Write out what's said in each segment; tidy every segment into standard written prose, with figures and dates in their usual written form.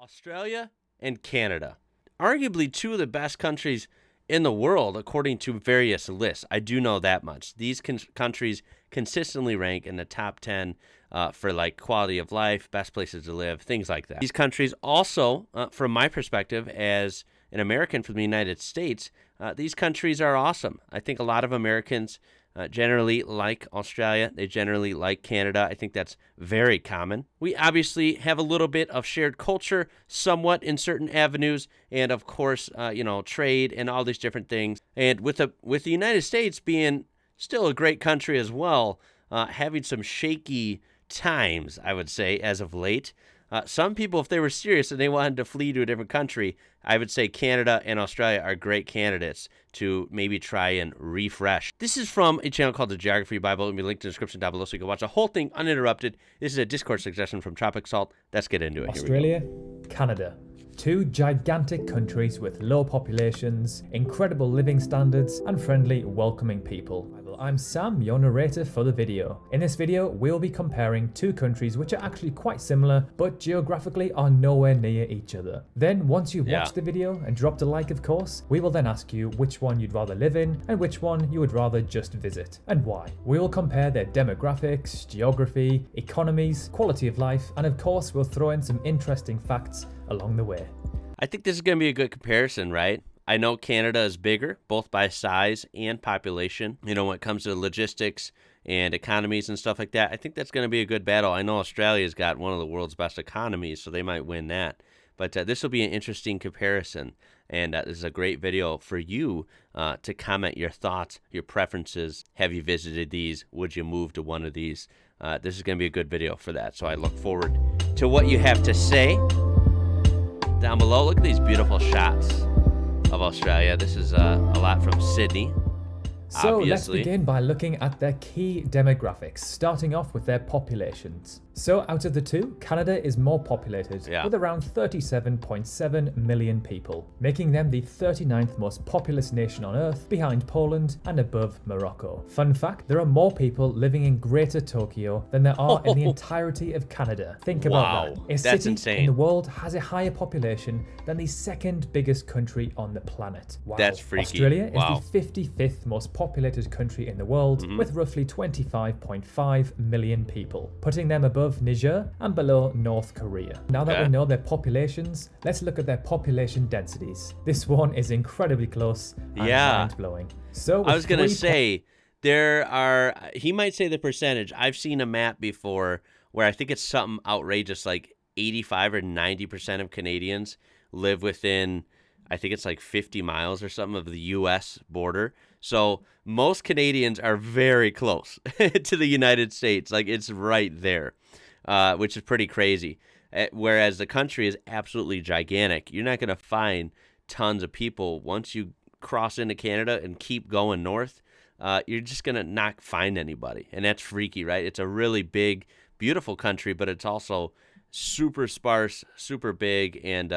Australia and Canada, arguably two of the best countries in the world according to various lists. I do know that much. These countries consistently rank in the top 10 for like quality of life, best places to live, things like that. These countries also, from my perspective as an American from the United States, these countries are awesome. I think a lot of Americans generally like Australia. They generally like Canada. I think that's very common. We obviously have a little bit of shared culture, somewhat in certain avenues, and of course, trade and all these different things. And with the United States being still a great country as well, having some shaky times, I would say, as of late. Some people, if they were serious and they wanted to flee to a different country, I would say Canada and Australia are great candidates to maybe try and refresh. This is from a channel called the Geography Bible. It'll be linked in the description down below so you can watch the whole thing uninterrupted. This is a Discord suggestion from Tropic Salt. Let's get into it. Australia, Canada. Two gigantic countries with low populations, incredible living standards, and friendly, welcoming people. I'm Sam, your narrator for the video. In this video, we'll be comparing two countries which are actually quite similar, but geographically are nowhere near each other. Then, once you've watched the video and dropped a like, of course, we will then ask you which one you'd rather live in and which one you would rather just visit, and why. We will compare their demographics, geography, economies, quality of life, and of course, we'll throw in some interesting facts along the way. I think this is going to be a good comparison, right? I know Canada is bigger, both by size and population. When it comes to logistics and economies and stuff like that, I think that's going to be a good battle. I know Australia's got one of the world's best economies, so they might win that. But this will be an interesting comparison, and this is a great video for you to comment your thoughts, your preferences. Have you visited these? Would you move to one of these? This is going to be a good video for that, so I look forward to what you have to say down below. Look at these beautiful shots of Australia. This is a lot from Sydney. So obviously. Let's begin by looking at their key demographics, starting off with their populations. So out of the two, Canada is more populated with around 37.7 million people, making them the 39th most populous nation on Earth, behind Poland and above Morocco. Fun fact, there are more people living in Greater Tokyo than there are in the entirety of Canada. Think about that. A That's city insane. in the world has a higher population than the second biggest country on the planet. Wow. That's freaky. Australia is the 55th most populated country in the world with roughly 25.5 million people, putting them above Niger and below North Korea. Now that we know their populations, let's look at their population densities. This one is incredibly close and mind-blowing. So I was going to say, there are, he might say the percentage. I've seen a map before where I think it's something outrageous, like 85 or 90% of Canadians live within, I think it's like 50 miles or something of the U.S. border. So most Canadians are very close to the United States. Like, it's right there, which is pretty crazy. Whereas the country is absolutely gigantic. You're not going to find tons of people. Once you cross into Canada and keep going north, you're just going to not find anybody. And that's freaky, right? It's a really big, beautiful country, but it's also super sparse, super big, and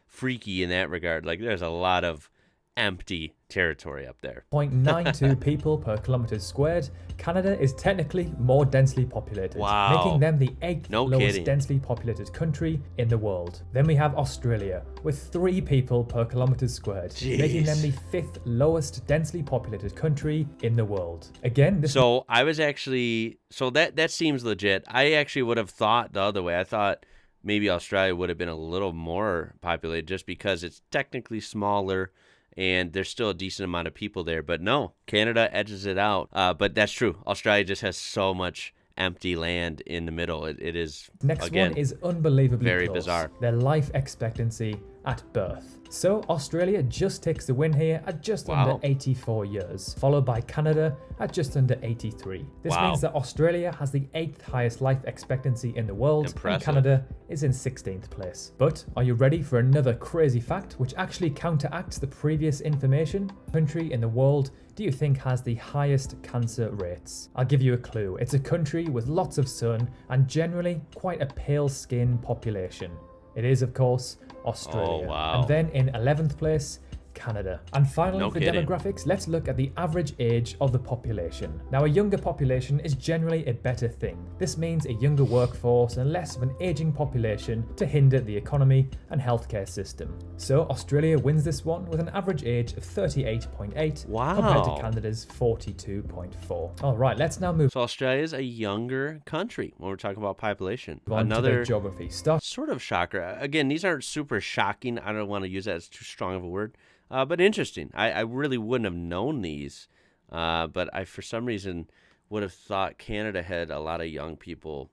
freaky in that regard. Like, there's a lot of empty territory up there. 0.92 people per kilometer squared. Canada is technically more densely populated, making them the 8th lowest densely populated country in the world. Then we have Australia with 3 people per kilometer squared, making them the 5th lowest densely populated country in the world. Again, this that seems legit. I actually would have thought the other way. I thought maybe Australia would have been a little more populated just because it's technically smaller and there's still a decent amount of people there. But no, Canada edges it out. But that's true. Australia just has so much empty land in the middle. It is, next again, one is unbelievably very close. bizarre. Their life expectancy at birth. So Australia just takes the win here at just under 84 years, followed by Canada at just under 83. This means that Australia has the 8th highest life expectancy in the world, and Canada is in 16th place. But are you ready for another crazy fact which actually counteracts the previous information? Country in the world do you think has the highest cancer rates? I'll give you a clue. It's a country with lots of sun and generally quite a pale skin population. It is, of course, Australia. And then in 11th place, Canada. And finally, No for kidding. demographics, let's look at the average age of the population. Now, a younger population is generally a better thing. This means a younger workforce and less of an aging population to hinder the economy and healthcare system. So Australia wins this one with an average age of 38.8 compared to Wow. Canada's 42.4. All right, let's now move So Australia is a younger country when we're talking about population. on to Another the geography. Start sort of shocker. Again, these aren't super shocking. I don't want to use that as too strong of a word, but interesting. I really wouldn't have known these, but I, for some reason, would have thought Canada had a lot of young people,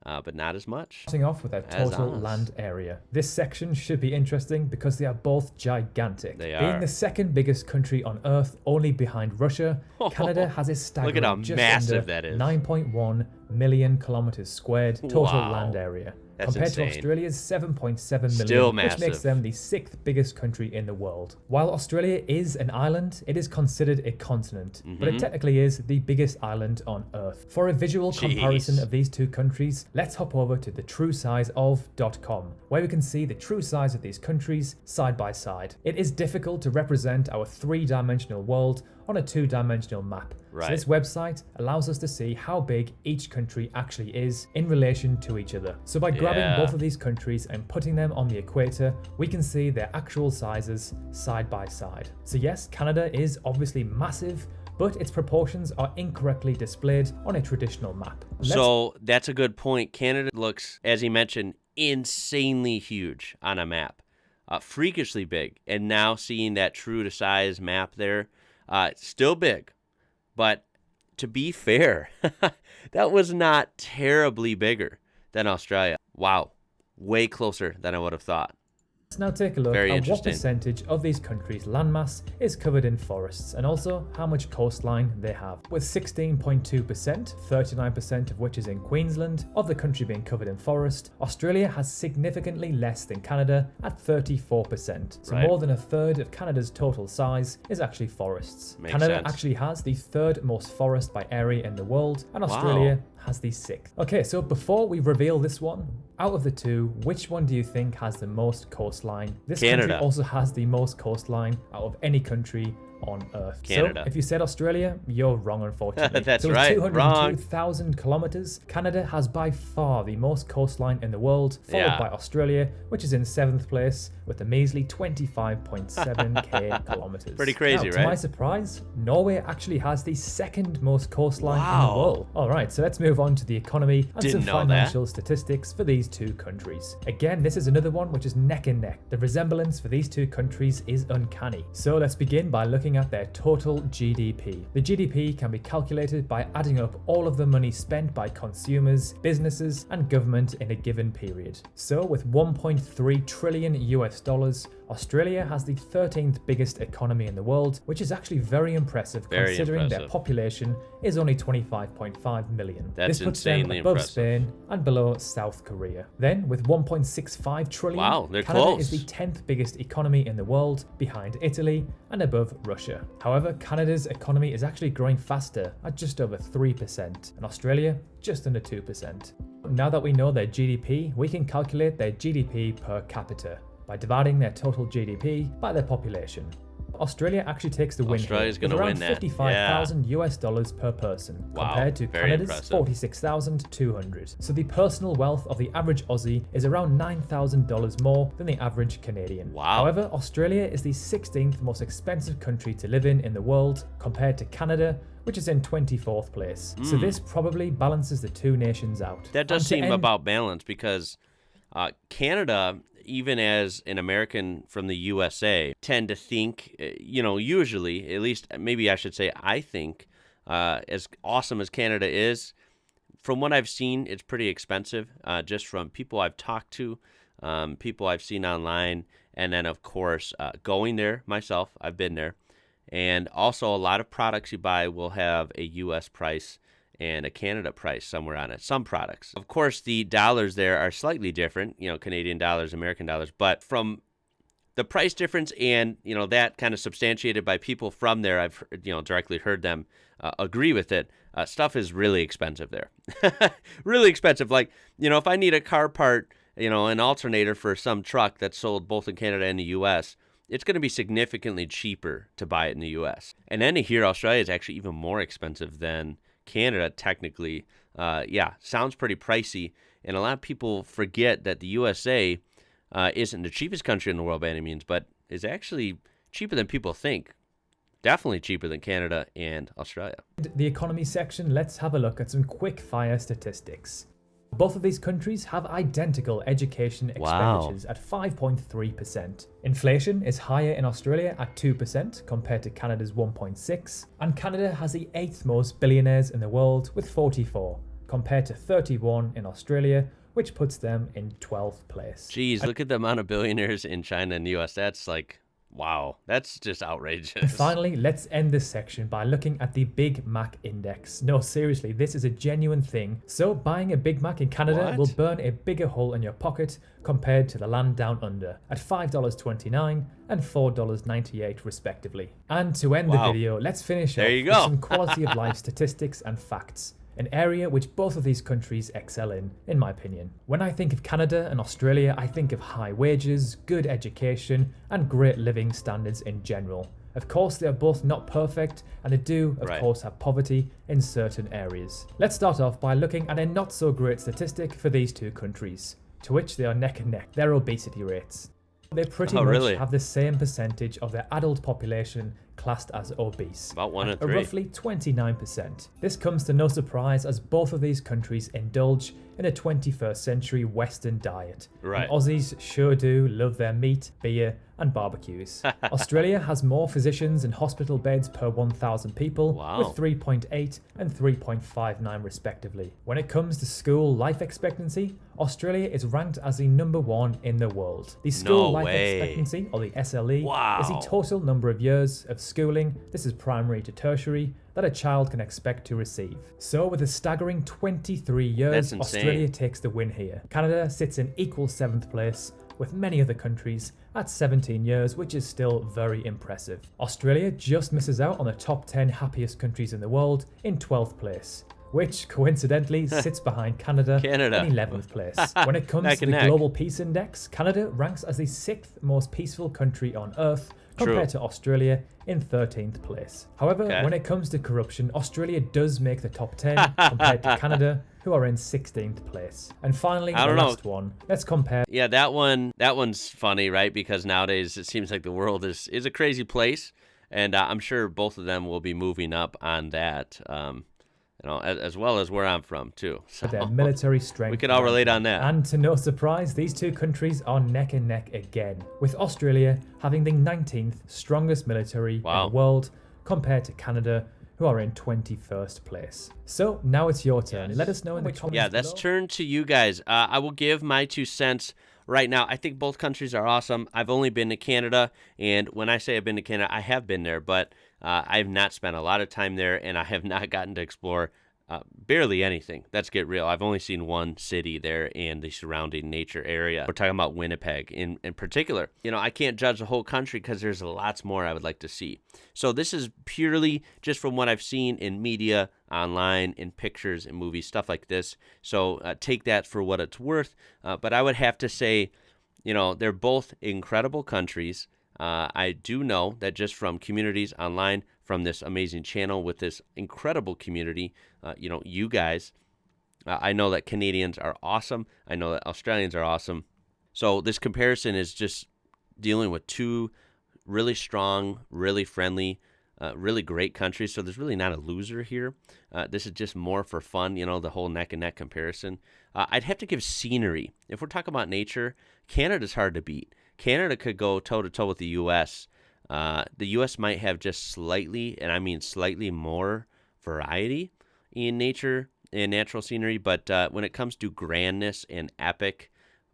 but not as much. Starting off with their As total us. land area. This section should be interesting because they are both gigantic. They Being are. the second biggest country on Earth, only behind Russia, Canada has a staggering how just massive under that is. 9.1 million kilometers squared total Wow. land area. That's Compared insane. to Australia's 7.7 million, Still which makes massive. them the 6th biggest country in the world. While Australia is an island, it is considered a continent, but it technically is the biggest island on Earth. For a visual comparison Jeez. of these two countries, let's hop over to the truesizeof.com, where we can see the true size of these countries side by side. It is difficult to represent our three-dimensional world on a two-dimensional map. Right. So this website allows us to see how big each country actually is in relation to each other. So by grabbing Yeah. both of these countries and putting them on the equator, we can see their actual sizes side by side. So yes, Canada is obviously massive, but its proportions are incorrectly displayed on a traditional map. So that's a good point. Canada looks, as he mentioned, insanely huge on a map, freakishly big. And now seeing that true to size map there, still big, but to be fair, that was not terribly bigger than Australia. Wow, way closer than I would have thought. Let's now take a look Very at what interesting. percentage of these countries' landmass is covered in forests and also how much coastline they have. With 16.2%, 39% of which is in Queensland, of the country being covered in forest, Australia has significantly less than Canada at 34%. So Right. more than a third of Canada's total size is actually forests. Makes Canada sense. actually has the third most forest by area in the world, and Australia has the 6th. Okay, so before we reveal this one, out of the two, which one do you think has the most coastline? This country Canada. also has the most coastline out of any country on Earth. Canada. So if you said Australia, you're wrong, unfortunately. That's so with right, 202,000 kilometers, Canada has by far the most coastline in the world, followed Yeah. by Australia, which is in 7th place with a measly 25.7k kilometers. Pretty crazy, now, to right? my surprise, Norway actually has the second most coastline in Wow. the world. All right, so let's move on to the economy and Didn't some know that. financial statistics for these two countries. Again, this is another one which is neck and neck. The resemblance for these two countries is uncanny. So let's begin by looking at their total GDP. The GDP can be calculated by adding up all of the money spent by consumers, businesses, and government in a given period. So with 1.3 trillion US dollars, Australia has the 13th biggest economy in the world, which is actually very impressive Very considering their impressive. population is only 25.5 million. That's this puts them insanely above impressive. Spain and below South Korea. Then, with 1.65 trillion, Wow, they're Canada close. is the 10th biggest economy in the world, behind Italy and above Russia. However, Canada's economy is actually growing faster at just over 3%, and Australia just under 2%. Now that we know their GDP, we can calculate their GDP per capita by dividing their total GDP by their population. Australia actually takes the win here Australia's with gonna around win that. 55,000 US dollars per person, Wow, compared to very Canada's impressive. 46,200. So the personal wealth of the average Aussie is around $9,000 more than the average Canadian. Wow. However, Australia is the 16th most expensive country to live in the world, compared to Canada, which is in 24th place. So this probably balances the two nations out. That does And to seem end- about balanced because Canada, even as an American from the USA, tend to think, usually, at least maybe I should say, I think, as awesome as Canada is, from what I've seen, it's pretty expensive, just from people I've talked to, people I've seen online, and then, of course, going there myself, I've been there. And also, a lot of products you buy will have a U.S. price and a Canada price somewhere on it. Some products. Of course, the dollars there are slightly different, Canadian dollars, American dollars. But from the price difference and, that kind of substantiated by people from there, I've, directly heard them agree with it. Stuff is really expensive there. Really expensive. Like, if I need a car part, an alternator for some truck that's sold both in Canada and the U.S., it's going to be significantly cheaper to buy it in the U.S. And then here, Australia is actually even more expensive than Canada, technically. Yeah, sounds pretty pricey. And a lot of people forget that the USA isn't the cheapest country in the world by any means, but is actually cheaper than people think. Definitely cheaper than Canada and Australia. The economy section, let's have a look at some quick fire statistics. Both of these countries have identical education expenditures at 5.3%. Inflation is higher in Australia at 2% compared to Canada's 1.6%, and Canada has the 8th most billionaires in the world with 44, compared to 31 in Australia, which puts them in 12th place. Geez, look at the amount of billionaires in China and the US. That's like, wow, that's just outrageous. And finally, let's end this section by looking at the Big Mac Index. No, seriously, this is a genuine thing. So buying a Big Mac in Canada will burn a bigger hole in your pocket compared to the land down under at $5.29 and $4.98 respectively. And to end the video, let's finish off with some quality of life statistics and facts. An area which both of these countries excel in my opinion. When I think of Canada and Australia, I think of high wages, good education, and great living standards in general. Of course, they are both not perfect, and they do, of course, have poverty in certain areas. Let's start off by looking at a not so great statistic for these two countries, to which they are neck and neck, their obesity rates. They pretty much have the same percentage of their adult population classed as obese, about 1 in 3. Roughly 29%. This comes to no surprise as both of these countries indulge in a 21st century Western diet. And Aussies sure do love their meat, beer, and barbecues. Australia has more physicians and hospital beds per 1,000 people, with 3.8 and 3.59 respectively. When it comes to school life expectancy, Australia is ranked as the #1 in the world. The school life expectancy, or the SLE, is the total number of years of schooling, this is primary to tertiary, that a child can expect to receive. So with a staggering 23 years, Australia takes the win here. Canada sits in equal 7th place, with many other countries at 17 years, which is still very impressive. Australia just misses out on the top 10 happiest countries in the world in 12th place, which coincidentally sits behind Canada in 11th place. When it comes to the Global Peace Index, Canada ranks as the 6th most peaceful country on earth, compared to Australia in 13th place. However, when it comes to corruption, Australia does make the top 10 compared to Canada, who are in 16th place. And finally, the last one, let's compare. Yeah, that one's funny, right? Because nowadays it seems like the world is a crazy place, and I'm sure both of them will be moving up on that. As well as where I'm from too. So their military strength. We could all relate on that. And to no surprise, these two countries are neck and neck again, with Australia having the 19th strongest military in the world compared to Canada, who are in 21st place. So now it's your turn. Let us know in the comments below. Let's turn to you guys. I will give my 2 cents. Right now, I think both countries are awesome. I've only been to Canada, and when I say I've been to Canada, I have been there, but I have not spent a lot of time there, and I have not gotten to explore barely anything. Let's get real. I've only seen one city there and the surrounding nature area. We're talking about Winnipeg in particular. I can't judge the whole country because there's lots more I would like to see. So this is purely just from what I've seen in media, online, in pictures, in movies, stuff like this. So take that for what it's worth. But I would have to say, they're both incredible countries. I do know that just from communities online, from this amazing channel with this incredible community, you guys, I know that Canadians are awesome. I know that Australians are awesome. So this comparison is just dealing with two really strong, really friendly, really great countries. So there's really not a loser here. This is just more for fun, the whole neck and neck comparison. I'd have to give scenery. If we're talking about nature, Canada's hard to beat. Canada could go toe-to-toe with the U.S. The U.S. might have just slightly, and I mean slightly more variety in nature and natural scenery, but when it comes to grandness and epic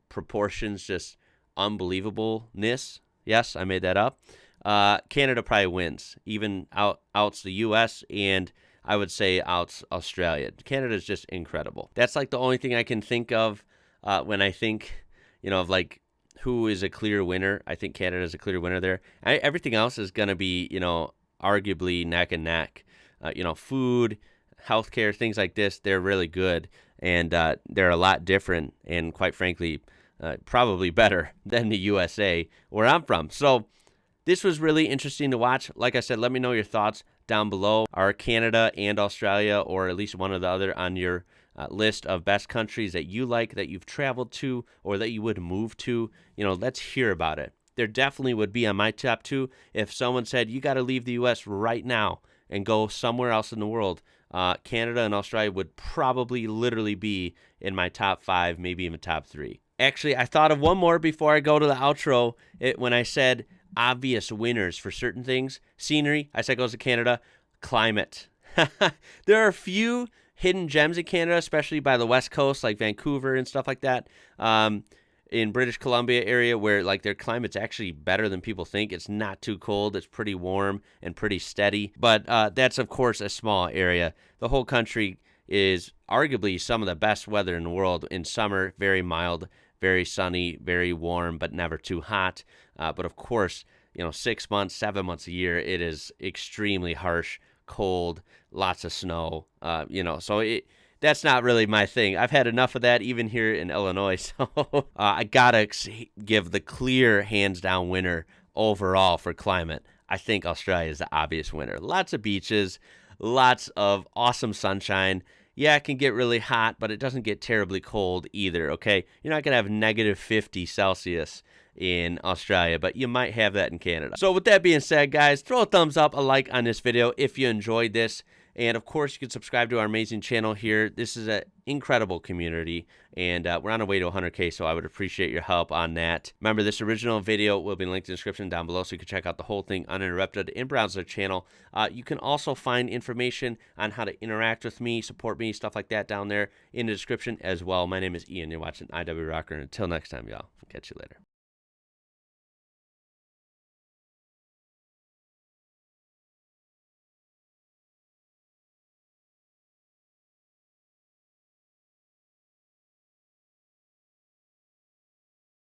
proportions, just unbelievableness, yes, I made that up, Canada probably wins, even outs the U.S., and I would say outs Australia. Canada's just incredible. That's like the only thing I can think of when I think, of like, who is a clear winner. I think Canada is a clear winner there. Everything else is going to be, arguably neck and neck. Food, healthcare, things like this, they're really good. And they're a lot different and, quite frankly, probably better than the USA, where I'm from. So this was really interesting to watch. Like I said, let me know your thoughts down below. Are Canada and Australia, or at least one or the other, on your list of best countries that you like, that you've traveled to, or that you would move to? Let's hear about it. There definitely would be on my top 2 if someone said, you got to leave the U.S. right now and go somewhere else in the world. Canada and Australia would probably literally be in my top 5, maybe even top 3. Actually, I thought of one more before I go to the outro. When I said obvious winners for certain things, scenery, I said goes to Canada. Climate. There are a few hidden gems in Canada, especially by the west coast, like Vancouver and stuff like that. In British Columbia area, where like their climate's actually better than people think. It's not too cold. It's pretty warm and pretty steady. But that's, of course, a small area. The whole country is arguably some of the best weather in the world. In summer, very mild, very sunny, very warm, but never too hot. But of course, 6 months, 7 months a year, it is extremely harsh, cold, lots of snow. So that's not really my thing. I've had enough of that, even here in Illinois. So I gotta give the clear, hands-down winner overall for climate. I think Australia is the obvious winner. Lots of beaches, lots of awesome sunshine. Yeah, it can get really hot, but it doesn't get terribly cold either, okay? You're not going to have negative 50 Celsius in Australia, but you might have that in Canada. So with that being said, guys, throw a thumbs up, a like on this video if you enjoyed this. And of course, you can subscribe to our amazing channel here. This is an incredible community, and we're on our way to 100K, so I would appreciate your help on that. Remember, this original video will be linked in the description down below, so you can check out the whole thing uninterrupted and browse the channel. You can also find information on how to interact with me, support me, stuff like that down there in the description as well. My name is Ian. You're watching IWrocker, and until next time, y'all. Catch you later.